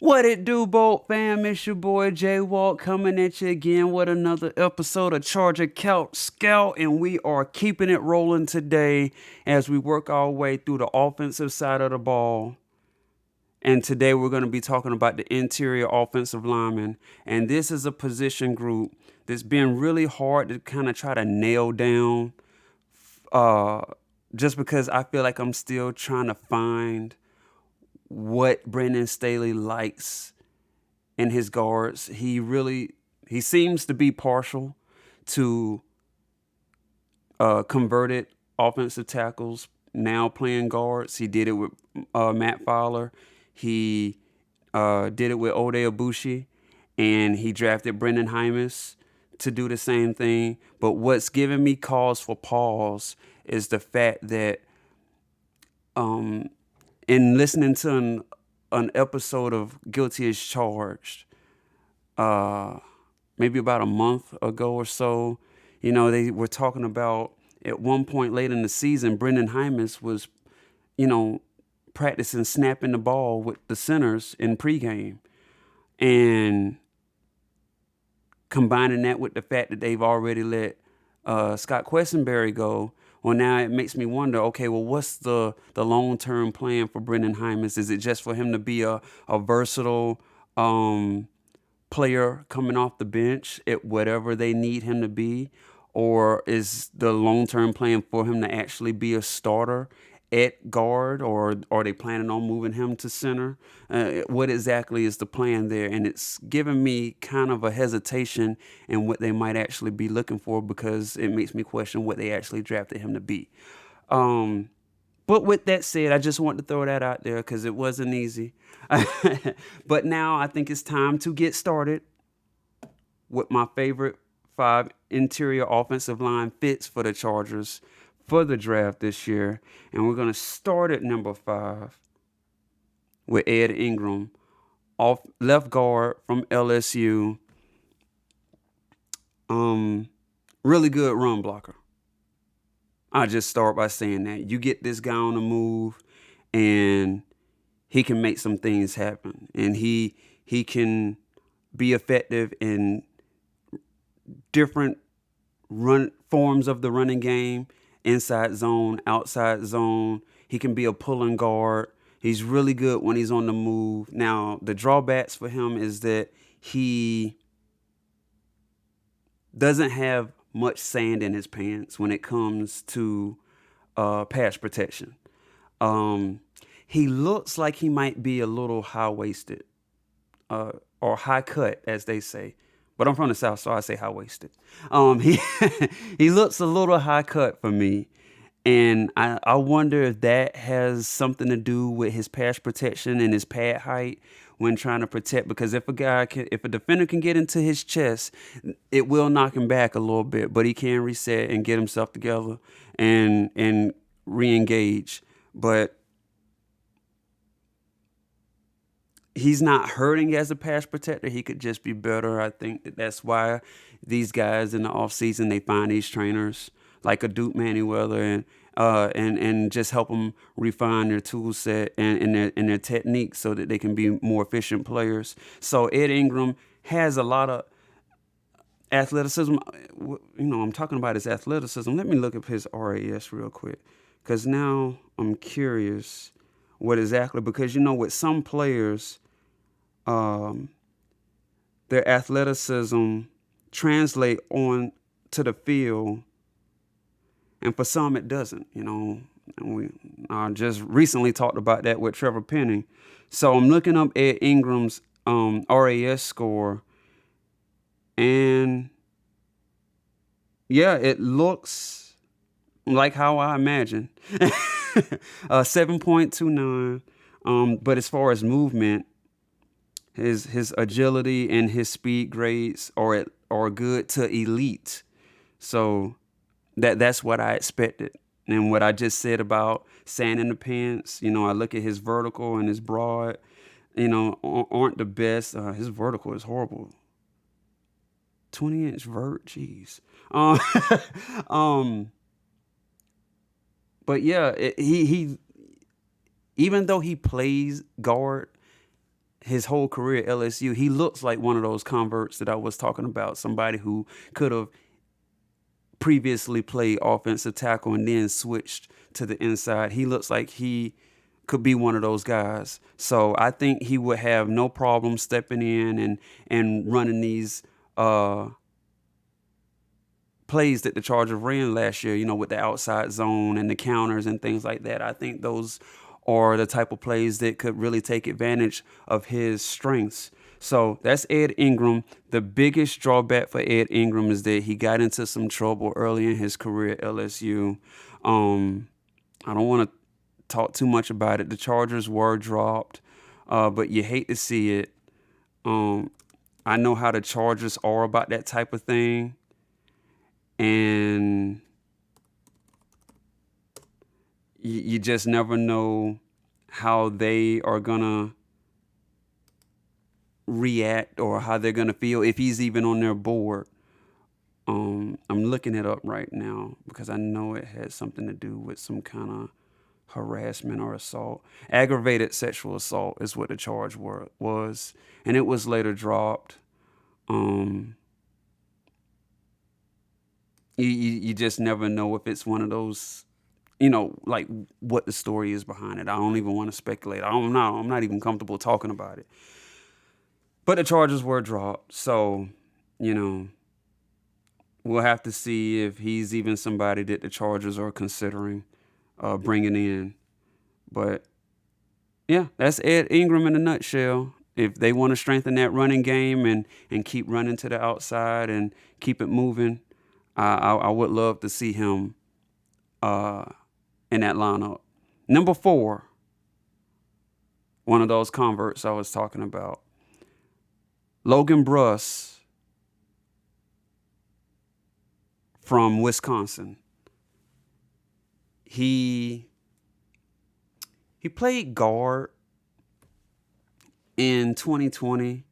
What it do, Bolt fam? It's your boy J Walk coming at you again with another episode of Charger Couch Scout, and we are keeping it rolling today as we work our way through the offensive side of the ball. And today we're going to be talking about the interior offensive lineman, and this is a position group that's been really hard to kind of try to nail down. Uh, just because I feel like I'm still trying to find what Brendan Staley likes in his guards. He seems to be partial to converted offensive tackles now playing guards. He did it with Matt Fowler. He did it with Ode Abushi, and he drafted Brendan Hymas to do the same thing. But what's giving me cause for pause is the fact that in listening to an episode of Guilty as Charged, maybe about a month ago or so, they were talking about at one point late in the season, Brendan Hymas was, practicing snapping the ball with the centers in pregame, and combining that with the fact that they've already let Scott Questonberry go. Well, now it makes me wonder, okay, well, what's the long-term plan for Brendan Hymas? Is it just for him to be a versatile player coming off the bench at whatever they need him to be? Or is the long-term plan for him to actually be a starter at guard, or are they planning on moving him to center? What exactly is the plan there? And it's given me kind of a hesitation in what they might actually be looking for, because it makes me question what they actually drafted him to be. But with that said, I just want to throw that out there because it wasn't easy. But now I think it's time to get started with my favorite 5 interior offensive line fits for the Chargers for the draft this year. And we're going to start at number 5 with Ed Ingram, off left guard from LSU. Really good run blocker. I just start by saying that. You get this guy on the move, and he can make some things happen. And he can be effective in different run forms of the running game. Inside zone, outside zone. He can be a pulling guard. He's really good when he's on the move. Now, the drawbacks for him is that he doesn't have much sand in his pants when it comes to pass protection. He looks like he might be a little high-waisted or high cut, as they say. But I'm from the South, so I say high-waisted. He looks a little high cut for me. And I wonder if that has something to do with his pass protection and his pad height when trying to protect. Because if a defender can get into his chest, it will knock him back a little bit. But he can reset and get himself together and re-engage. But he's not hurting as a pass protector. He could just be better. I think that's why these guys in the offseason, they find these trainers like a Duke Manyweather and just help them refine their tool set and their technique so that they can be more efficient players. So Ed Ingram has a lot of athleticism. I'm talking about his athleticism. Let me look up his RAS real quick, because now I'm curious what exactly, because with some players, their athleticism translate on to the field, and for some it doesn't. And we just recently talked about that with Trevor Penning. So I'm looking up Ed Ingram's RAS score, and yeah, it looks like how I imagine. 7.29. But as far as movement, his agility and his speed grades are good to elite. So that's what I expected. And what I just said about sand in the pants, I look at his vertical and his broad, aren't the best. His vertical is horrible. 20-inch vert, jeez. But yeah, he even though he plays guard, his whole career at LSU, he looks like one of those converts that I was talking about, somebody who could have previously played offensive tackle and then switched to the inside. He looks like he could be one of those guys. So I think he would have no problem stepping in and running these plays that the Chargers ran last year, with the outside zone and the counters and things like that. I think those are the type of plays that could really take advantage of his strengths. So that's Ed Ingram. The biggest drawback for Ed Ingram is that he got into some trouble early in his career at LSU. I don't want to talk too much about it. The Chargers were dropped, but you hate to see it. I know how the Chargers are about that type of thing. And you just never know how they are going to react or how they're going to feel if he's even on their board. I'm looking it up right now because I know it had something to do with some kind of harassment or assault. Aggravated sexual assault is what the charge was, and it was later dropped. You just never know if it's one of those, like what the story is behind it. I don't even want to speculate. I don't know. I'm not even comfortable talking about it. But the charges were dropped, so, we'll have to see if he's even somebody that the Chargers are considering bringing in. But, yeah, that's Ed Ingram in a nutshell. If they want to strengthen that running game and keep running to the outside and keep it moving, I would love to see him in that lineup. Number 4, one of those converts I was talking about, Logan Bruss from Wisconsin. He played guard in 2020,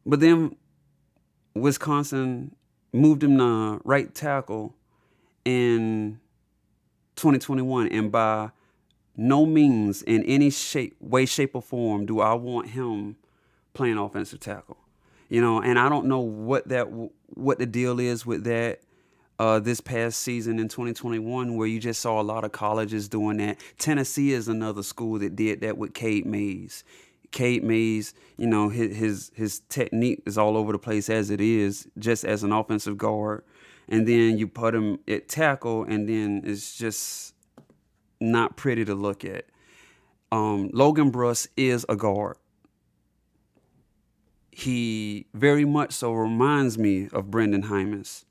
but then Wisconsin moved him to right tackle in 2021, and by no means in any way, shape, or form do I want him playing offensive tackle. And I don't know what the deal is with that this past season in 2021, where you just saw a lot of colleges doing that. Tennessee is another school that did that with Cade Mays. Cade Mays, his technique is all over the place as it is, just as an offensive guard. And then you put him at tackle, and then it's just not pretty to look at. Logan Bruss is a guard. He very much so reminds me of Brendan Hymas.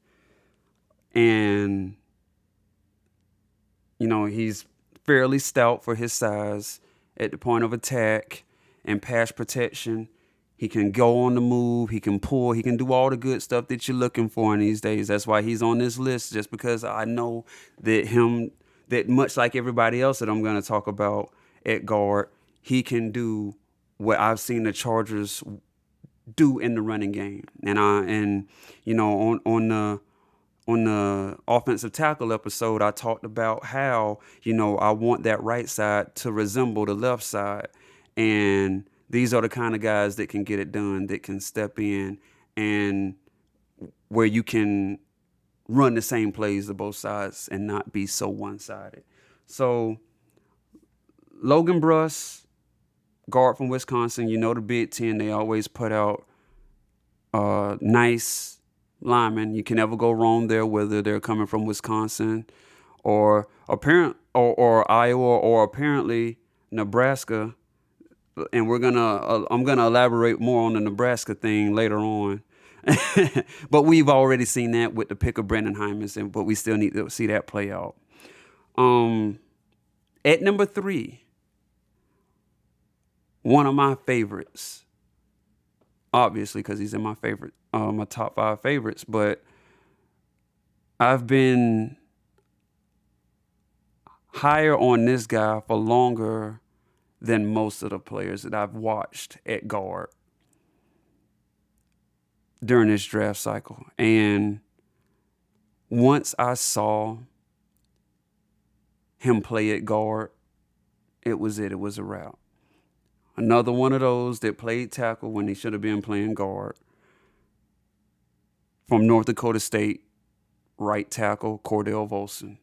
And, he's fairly stout for his size at the point of attack and pass protection. He can go on the move. He can pull. He can do all the good stuff that you're looking for in these days. That's why he's on this list, just because I know that much like everybody else that I'm going to talk about at guard, he can do what I've seen the Chargers do in the running game. And on the offensive tackle episode, I talked about how, I want that right side to resemble the left side. And these are the kind of guys that can get it done, that can step in and where you can run the same plays to both sides and not be so one-sided. So Logan Bruss, guard from Wisconsin, the Big Ten, they always put out nice linemen. You can never go wrong there, whether they're coming from Wisconsin or Iowa or apparently Nebraska. And I'm gonna elaborate more on the Nebraska thing later on. But we've already seen that with the pick of Brendan Hymas, but we still need to see that play out. At number 3, one of my favorites, obviously because he's in my top 5 favorites, but I've been higher on this guy for longer than most of the players that I've watched at guard during this draft cycle. And once I saw him play at guard, it was a wrap. Another one of those that played tackle when they should have been playing guard. From North Dakota State, right tackle, Cordell Volson.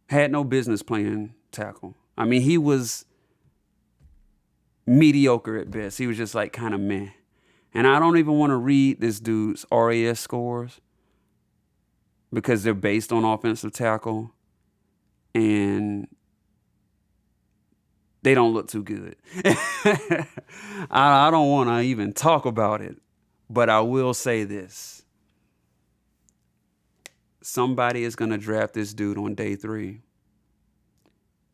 Had no business playing tackle. I mean, he was mediocre at best. He was just like kind of meh. And I don't even want to read this dude's RAS scores because they're based on offensive tackle and they don't look too good. I don't want to even talk about it, but I will say this. Somebody is going to draft this dude on day 3,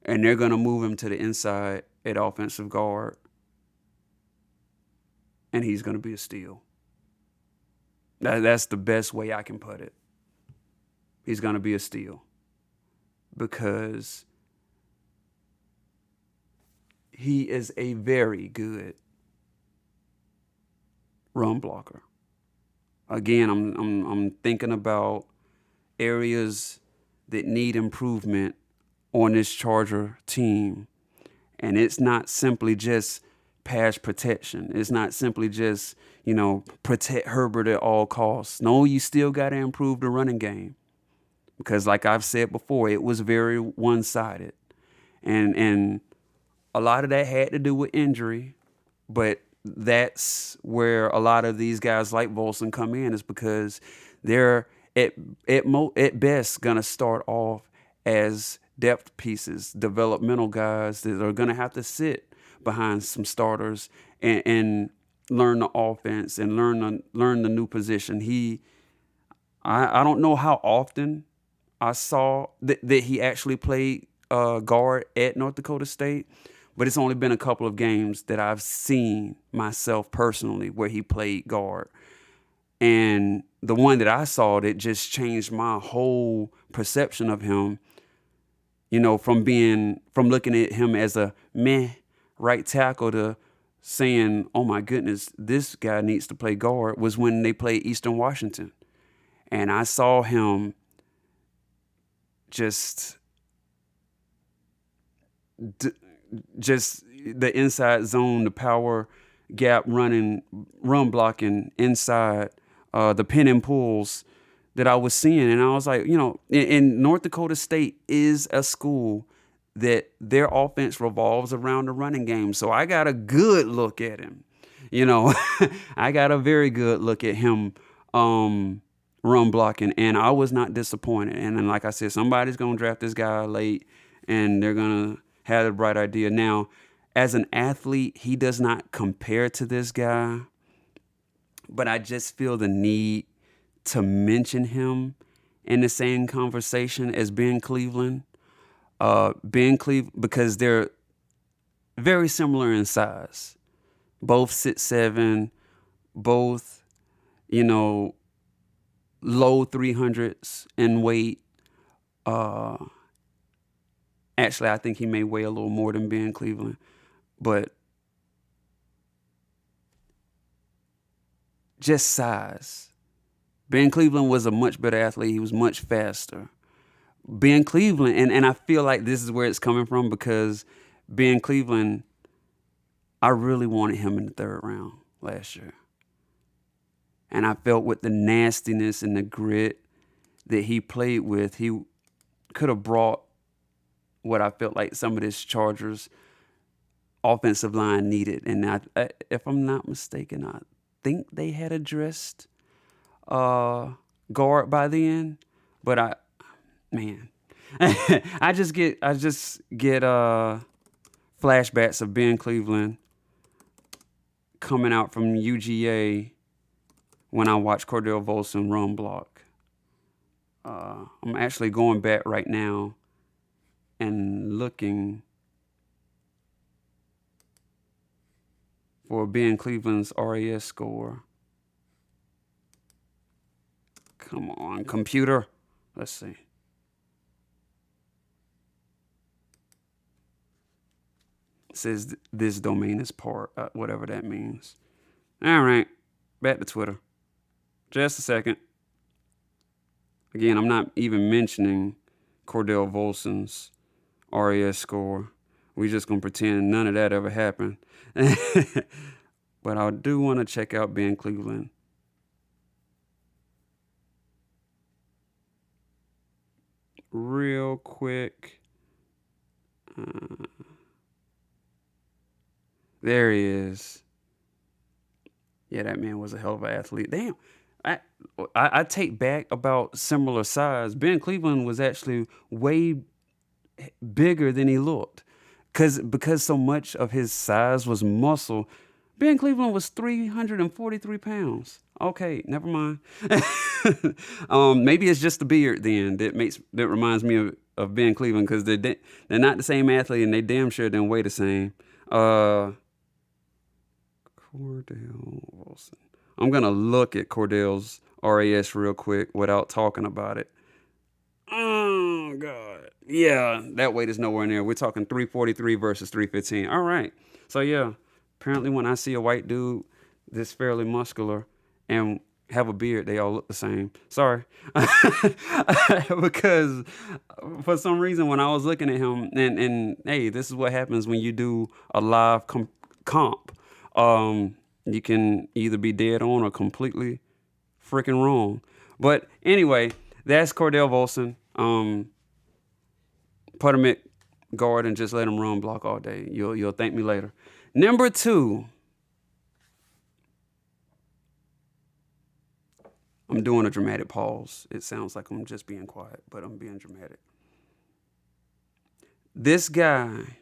and they're going to move him to the inside at offensive guard, and he's going to be a steal. That's the best way I can put it. He's going to be a steal because he is a very good run blocker. Again, I'm thinking about areas that need improvement on this Charger team, and it's not simply just pass protection. It's not simply just, protect Herbert at all costs. No, you still got to improve the running game because, like I've said before, it was very one-sided, and a lot of that had to do with injury, but that's where a lot of these guys like Volson come in, is because they're at best gonna start off as depth pieces, developmental guys that are gonna have to sit behind some starters and learn the offense and learn the new position. I don't know how often I saw that he actually played guard at North Dakota State, but it's only been a couple of games that I've seen myself personally where he played guard. And the one that I saw that just changed my whole perception of him, from looking at him as a meh right tackle to saying, oh my goodness, this guy needs to play guard, was when they played Eastern Washington. And I saw him just the inside zone, the power gap run blocking inside, the pin and pulls that I was seeing. And I was like, and North Dakota State is a school that their offense revolves around the running game. So I got a good look at him. I got a very good look at him run blocking, and I was not disappointed. And then, like I said, somebody's going to draft this guy late, and they're going to have a bright idea. Now, as an athlete, he does not compare to this guy, but I just feel the need to mention him in the same conversation as Ben Cleveland. Because they're very similar in size. Both 6'7", both, low 300s in weight. Actually, I think he may weigh a little more than Ben Cleveland, but just size. Ben Cleveland was a much better athlete. He was much faster. Ben Cleveland, and I feel like this is where it's coming from, because Ben Cleveland, I really wanted him in the 3rd round last year. And I felt with the nastiness and the grit that he played with, he could have brought what I felt like some of this Chargers offensive line needed. And if I'm not mistaken, I think they had addressed guard by then, but I just get flashbacks of Ben Cleveland coming out from UGA when I watch Cordell Volson run block. I'm actually going back right now and looking for Ben Cleveland's RAS score. Come on, computer. Let's see. It says this domain is part, whatever that means. All right, back to Twitter. Just a second. Again, I'm not even mentioning Cordell Volson's RAS score, We just gonna pretend none of that ever happened. But I do want to check out Ben Cleveland. Real quick. There he is. Yeah, that man was a hell of an athlete. Damn. I, I take back about similar size. Ben Cleveland was actually way bigger than he looked. Because so much of his size was muscle, Ben Cleveland was 343 pounds. Okay, never mind. Maybe it's just the beard then that reminds me of Ben Cleveland, because they're not the same athlete, and they damn sure didn't weigh the same. Cordell Volson. I'm gonna look at Cordell's RAS real quick without talking about it. Oh God, yeah, that weight is nowhere near. We're talking 343 versus 315. All right, so yeah, apparently when I see a white dude that's fairly muscular and have a beard, they all look the same. Sorry, because for some reason when I was looking at him, and hey, this is what happens when you do a live comp. You can either be dead on or completely freaking wrong. But anyway, that's Cordell Volson. Put him at guard and just let him run block all day. You'll thank me later. Number 2. I'm doing a dramatic pause. It sounds like I'm just being quiet, but I'm being dramatic. This guy,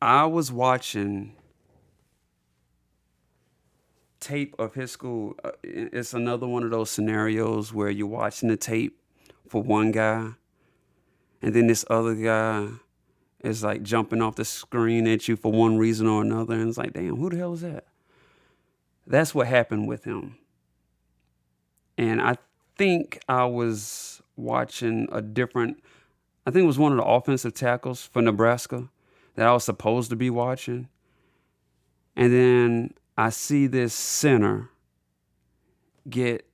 I was watching tape of his school. It's another one of those scenarios where you're watching the tape for one guy, and then this other guy is like jumping off the screen at you for one reason or another, and it's like, damn, who the hell is that? That's what happened with him. And I think I was watching I think it was one of the offensive tackles for Nebraska that I was supposed to be watching. And then I see this center get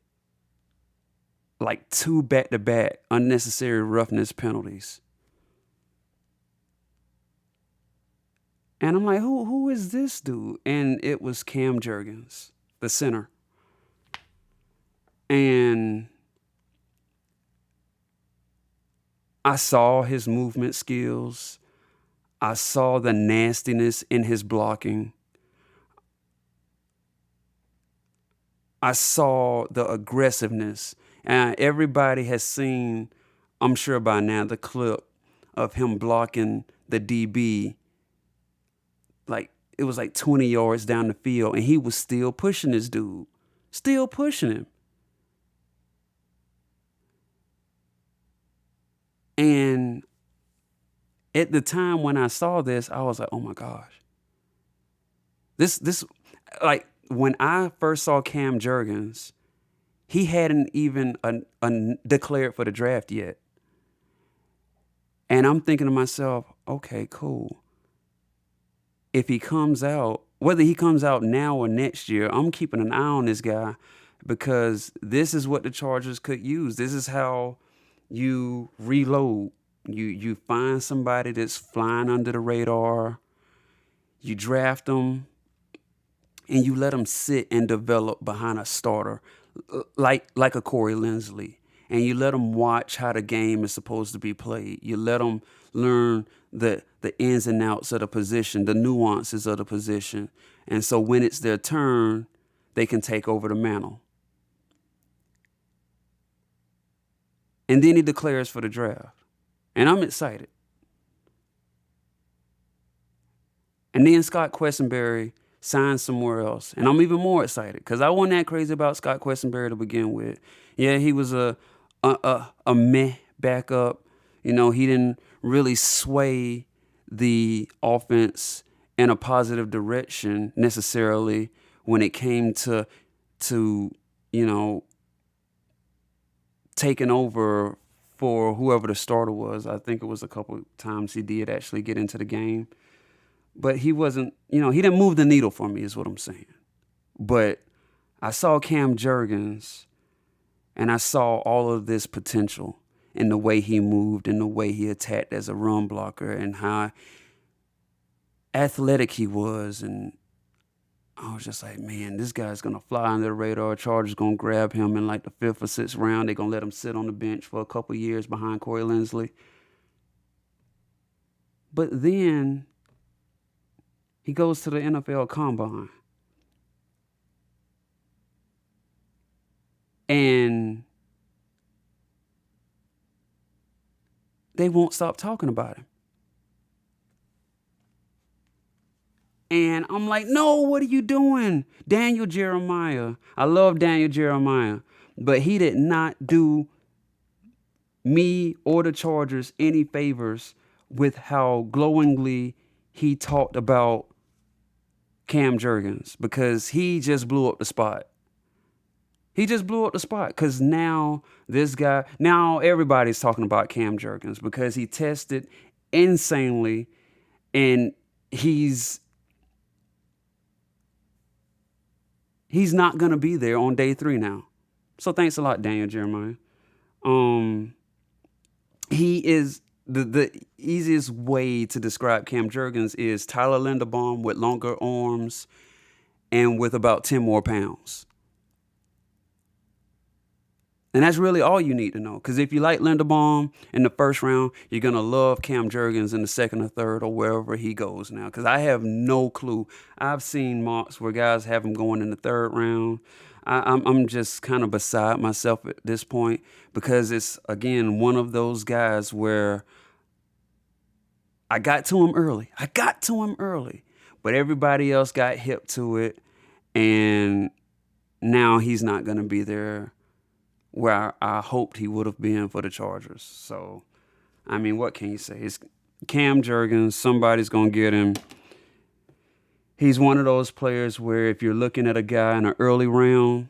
like 2 back-to-back unnecessary roughness penalties. And I'm like, who is this dude? And it was Cam Jergens, the center. And I saw his movement skills. I saw the nastiness in his blocking. I saw the aggressiveness. And everybody has seen, I'm sure by now, the clip of him blocking the DB. Like, it was like 20 yards down the field, and he was still pushing this dude. Still pushing him. And at the time when I saw this, I was like, oh my gosh. This like, when I first saw Cam Jergens, he hadn't even declared for the draft yet. And I'm thinking to myself, okay, cool. If he comes out, whether he comes out now or next year, I'm keeping an eye on this guy, because this is what the Chargers could use. This is how you reload. You find somebody that's flying under the radar, you draft them, and you let them sit and develop behind a starter, like a Corey Linsley. And you let them watch how the game is supposed to be played. You let them learn the ins and outs of the position, the nuances of the position. And so when it's their turn, they can take over the mantle. And then he declares for the draft. And I'm excited. And then Scott Questonberry signs somewhere else. And I'm even more excited, because I wasn't that crazy about Scott Questonberry to begin with. Yeah, he was a meh backup. You know, he didn't really sway the offense in a positive direction necessarily when it came to you know, taking over for whoever the starter was. I think it was a couple of times he did actually get into the game. But he wasn't, you know, he didn't move the needle for me, is what I'm saying. But I saw Cam Jergens, and I saw all of this potential. and the way he moved and the way he attacked as a run blocker and how athletic he was. And I was just like, man, this guy's going to fly under the radar. Chargers going to grab him in like the 5th or 6th round. They're going to let him sit on the bench for a couple years behind Corey Linsley. But then he goes to the NFL Combine. And they won't stop talking about him. And I'm like, no, what are you doing? Daniel Jeremiah. I love Daniel Jeremiah. But he did not do me or the Chargers any favors with how glowingly he talked about Cam Jergens, because he just blew up the spot. He just blew up the spot because now everybody's talking about Cam Jergens because he tested insanely and he's not going to be there on day 3 now. So thanks a lot, Daniel Jeremiah. He is the easiest way to describe Cam Jergens is Tyler Linderbaum with longer arms and with about 10 more pounds. And that's really all you need to know. Because if you like Linderbaum in the 1st round, you're going to love Cam Jergens in the 2nd or 3rd or wherever he goes now. Because I have no clue. I've seen mocks where guys have him going in the 3rd round. I'm just kind of beside myself at this point because it's, again, one of those guys where I got to him early. But everybody else got hip to it. And now he's not going to be there where I hoped he would have been for the Chargers. So, I mean, what can you say? It's Cam Jergens. Somebody's going to get him. He's one of those players where if you're looking at a guy in an early round,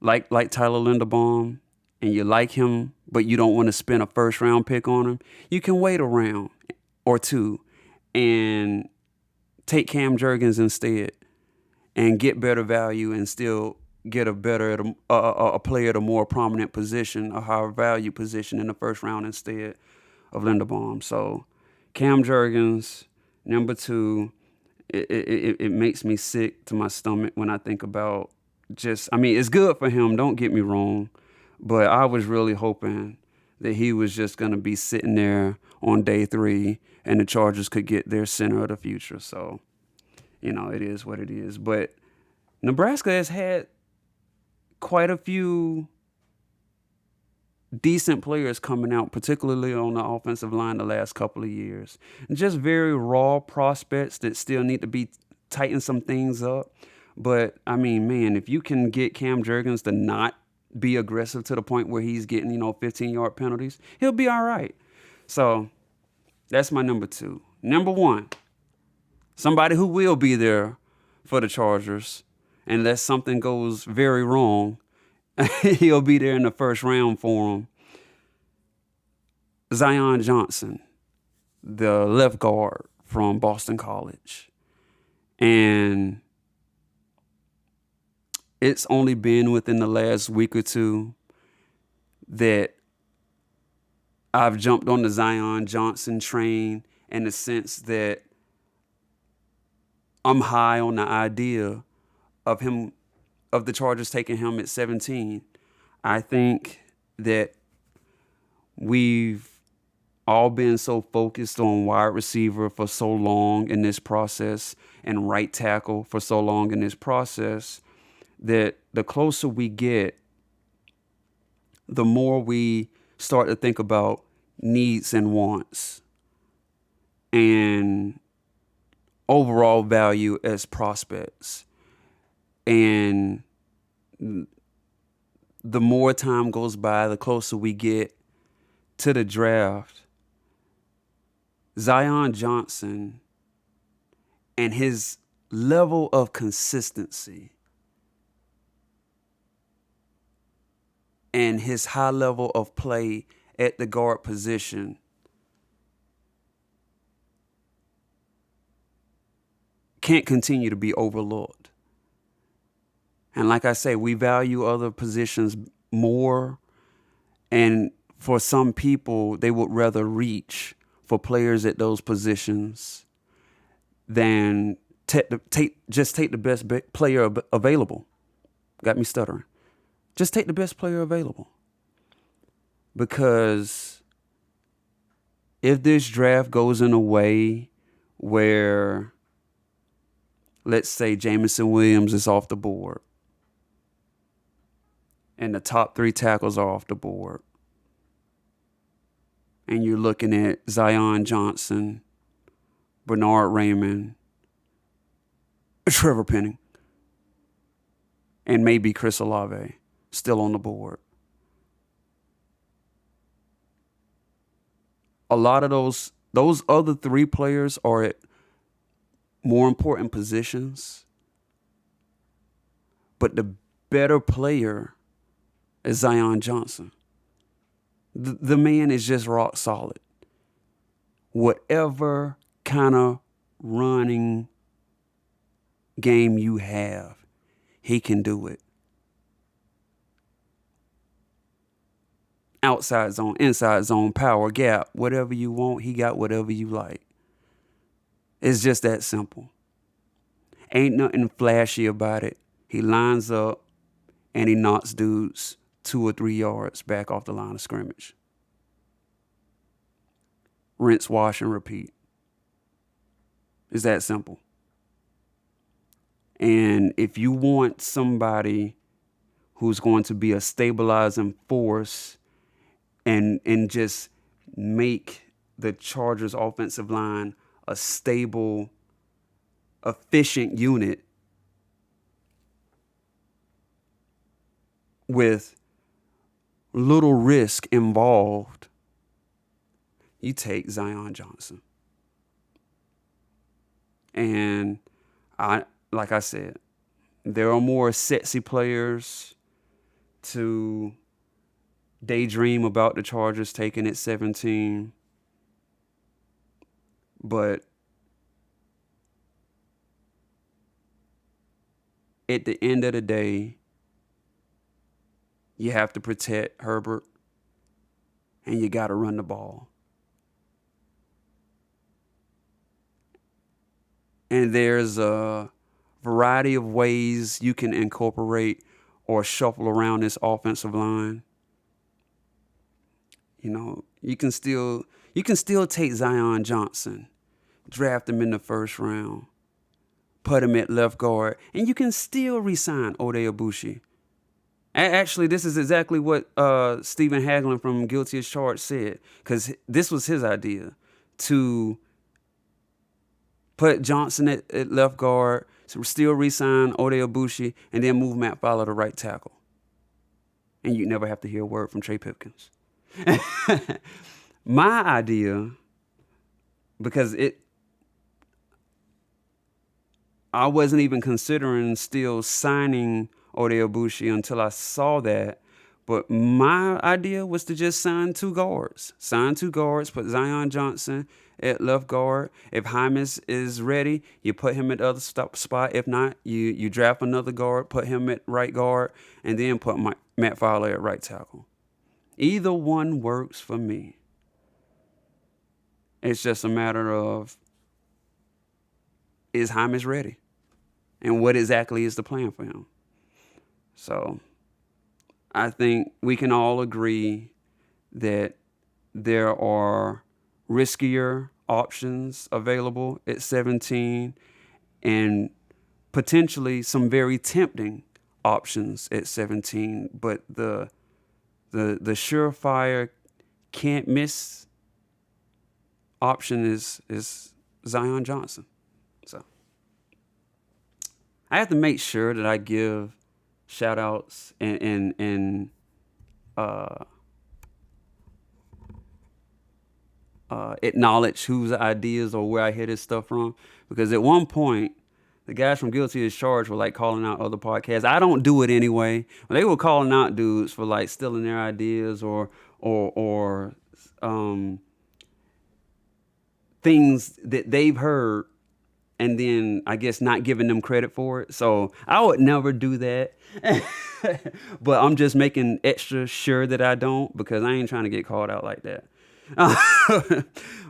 like Tyler Linderbaum, and you like him, but you don't want to spend a 1st round pick on him, you can wait a round or 2 and take Cam Jergens instead and get better value and still get a player at a more prominent position, a higher value position in the 1st round instead of Linderbaum. So Cam Jergens, number 2, it makes me sick to my stomach when I think about it's good for him, don't get me wrong, but I was really hoping that he was just going to be sitting there on day 3 and the Chargers could get their center of the future. So, it is what it is. But Nebraska has had quite a few decent players coming out, particularly on the offensive line the last couple of years. And just very raw prospects that still need to tighten some things up. But, I mean, man, if you can get Cam Jergens to not be aggressive to the point where he's getting, 15-yard penalties, he'll be all right. So that's my number 2. Number 1, somebody who will be there for the Chargers, unless something goes very wrong, he'll be there in the 1st round for him. Zion Johnson, the left guard from Boston College. And it's only been within the last week or 2 that I've jumped on the Zion Johnson train in the sense that I'm high on the idea of the Chargers taking him at 17. I think that we've all been so focused on wide receiver for so long in this process and right tackle for so long in this process that the closer we get, the more we start to think about needs and wants and overall value as prospects. And the more time goes by, the closer we get to the draft, Zion Johnson and his level of consistency and his high level of play at the guard position can't continue to be overlooked. And like I say, we value other positions more. And for some people, they would rather reach for players at those positions than just take the best player available. Got me stuttering. Just take the best player available. Because if this draft goes in a way where, let's say, Jameson Williams is off the board and the top 3 tackles are off the board, and you're looking at Zion Johnson, Bernard Raymond, Trevor Penning, and maybe Chris Olave still on the board. A lot of those other 3 players are at more important positions, but the better player is Zion Johnson. The man is just rock solid. Whatever kind of running game you have, he can do it. Outside zone, inside zone, power, gap, whatever you want, he got whatever you like. It's just that simple. Ain't nothing flashy about it. He lines up and he knocks dudes 2 or 3 yards back off the line of scrimmage. Rinse, wash, and repeat. It's that simple. And if you want somebody who's going to be a stabilizing force and just make the Chargers offensive line a stable, efficient unit with little risk involved, you take Zion Johnson. And like I said, there are more sexy players to daydream about the Chargers taking at 17. But at the end of the day, you have to protect Herbert and you got to run the ball. And there's a variety of ways you can incorporate or shuffle around this offensive line. You know, you can still take Zion Johnson, draft him in the first round, put him at left guard, and you can still re-sign Ode Abushi. Actually, this is exactly what Stephen Hagelin from Guilty as Charged said, because this was his idea, to put Johnson at left guard, so still re-sign Ode Abushi, and then move Matt Fowler to right tackle. And you never have to hear a word from Trey Pipkins. My idea, because I wasn't even considering still signing Ode Abushi until I saw that. But my idea was to just sign 2 guards. Put Zion Johnson at left guard. If Hymas is ready, you put him at the other spot. If not, you draft another guard, put him at right guard, and then put Matt Fowler at right tackle. Either one works for me. It's just a matter of, is Hymas ready? And what exactly is the plan for him? So I think we can all agree that there are riskier options available at 17 and potentially some very tempting options at 17. But the surefire can't miss option is Zion Johnson. So I have to make sure that I give shout outs and acknowledge whose ideas or where I hear this stuff from. Because at one point, the guys from Guilty as Charged were like calling out other podcasts. I don't do it anyway. But they were calling out dudes for like stealing their ideas or things that they've heard and then I guess not giving them credit for it. So I would never do that. But I'm just making extra sure that I don't because I ain't trying to get called out like that.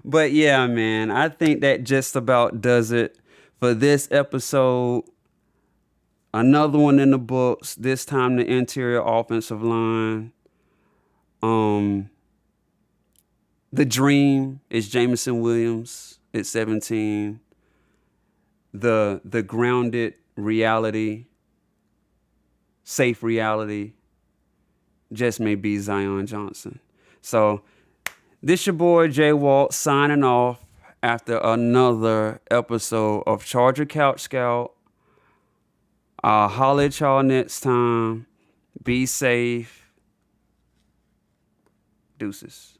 But yeah, man, I think that just about does it for this episode. Another one in the books. This time the interior offensive line. The dream is Jameson Williams at 17. The grounded reality, safe reality, just may be Zion Johnson. So this your boy Jay Walt signing off after another episode of Charger Couch Scout. I'll holler at y'all next time. Be safe. Deuces.